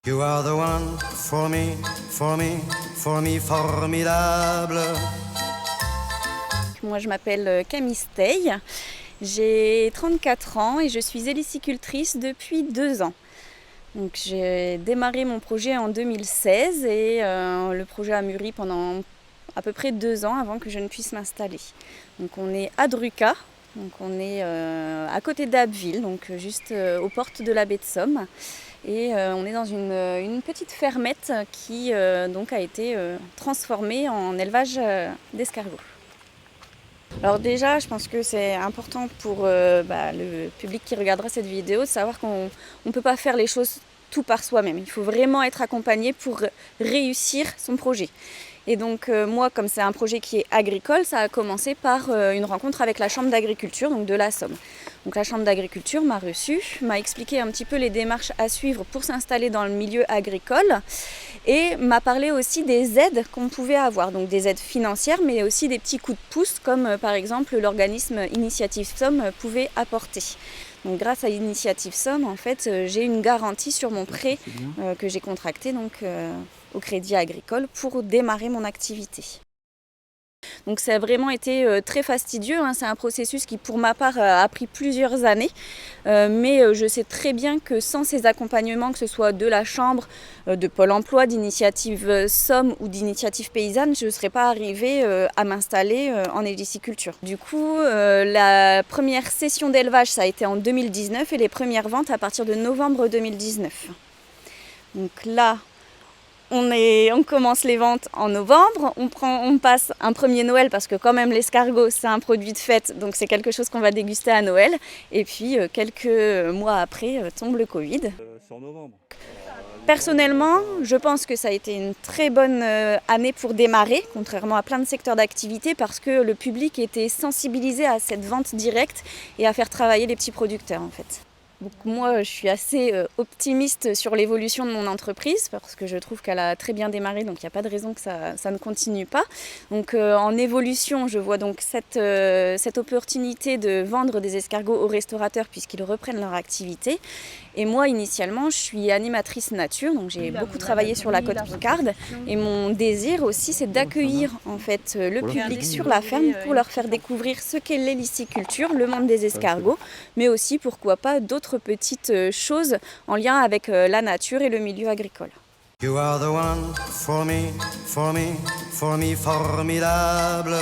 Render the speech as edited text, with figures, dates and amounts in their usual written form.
You are the one for me, for me, for me, formidable. Moi je m'appelle Camille Stey, j'ai 34 ans et je suis hélicicultrice depuis 2 ans. Donc, j'ai démarré mon projet en 2016 et le projet a mûri pendant à peu près 2 ans avant que je ne puisse m'installer. Donc on est à Druka, donc on est à côté d'Abbeville, donc juste aux portes de la baie de Somme. Et on est dans une petite fermette qui donc a été transformée en élevage d'escargots. Alors déjà, je pense que c'est important pour le public qui regardera cette vidéo de savoir qu'on ne peut pas faire les choses tout par soi-même. Il faut vraiment être accompagné pour réussir son projet. Et donc moi, comme c'est un projet qui est agricole, ça a commencé par une rencontre avec la Chambre d'agriculture, donc de la Somme. Donc la Chambre d'agriculture m'a reçue, m'a expliqué un petit peu les démarches à suivre pour s'installer dans le milieu agricole et m'a parlé aussi des aides qu'on pouvait avoir, donc des aides financières, mais aussi des petits coups de pouce comme par exemple l'organisme Initiative Somme pouvait apporter. Donc grâce à Initiative Somme, en fait, j'ai une garantie sur mon prêt que j'ai contracté au Crédit Agricole pour démarrer mon activité. Donc ça a vraiment été très fastidieux, hein. C'est un processus qui pour ma part a pris plusieurs années, mais je sais très bien que sans ces accompagnements, que ce soit de la Chambre, de Pôle emploi, d'Initiative Somme ou d'Initiative Paysanne, je ne serais pas arrivée à m'installer en héliciculture. Du coup, la première session d'élevage, ça a été en 2019 et les premières ventes à partir de novembre 2019. Donc là, on commence les ventes en novembre, on passe un premier Noël parce que quand même l'escargot c'est un produit de fête, donc c'est quelque chose qu'on va déguster à Noël. Et puis quelques mois après tombe le Covid. C'est en novembre. Personnellement, je pense que ça a été une très bonne année pour démarrer, contrairement à plein de secteurs d'activité, parce que le public était sensibilisé à cette vente directe et à faire travailler les petits producteurs en fait. Donc moi, je suis assez optimiste sur l'évolution de mon entreprise parce que je trouve qu'elle a très bien démarré, donc il n'y a pas de raison que ça ne continue pas. Donc en évolution, je vois donc cette opportunité de vendre des escargots aux restaurateurs puisqu'ils reprennent leur activité. Et moi, initialement, je suis animatrice nature, donc j'ai beaucoup travaillé sur la côte picarde. Et mon désir aussi, c'est d'accueillir en fait le public sur la ferme pour leur faire découvrir ce qu'est l'héliciculture, le monde des escargots, mais aussi, pourquoi pas, d'autres petites choses en lien avec la nature et le milieu agricole. You are the one for me, for me, for me, formidable.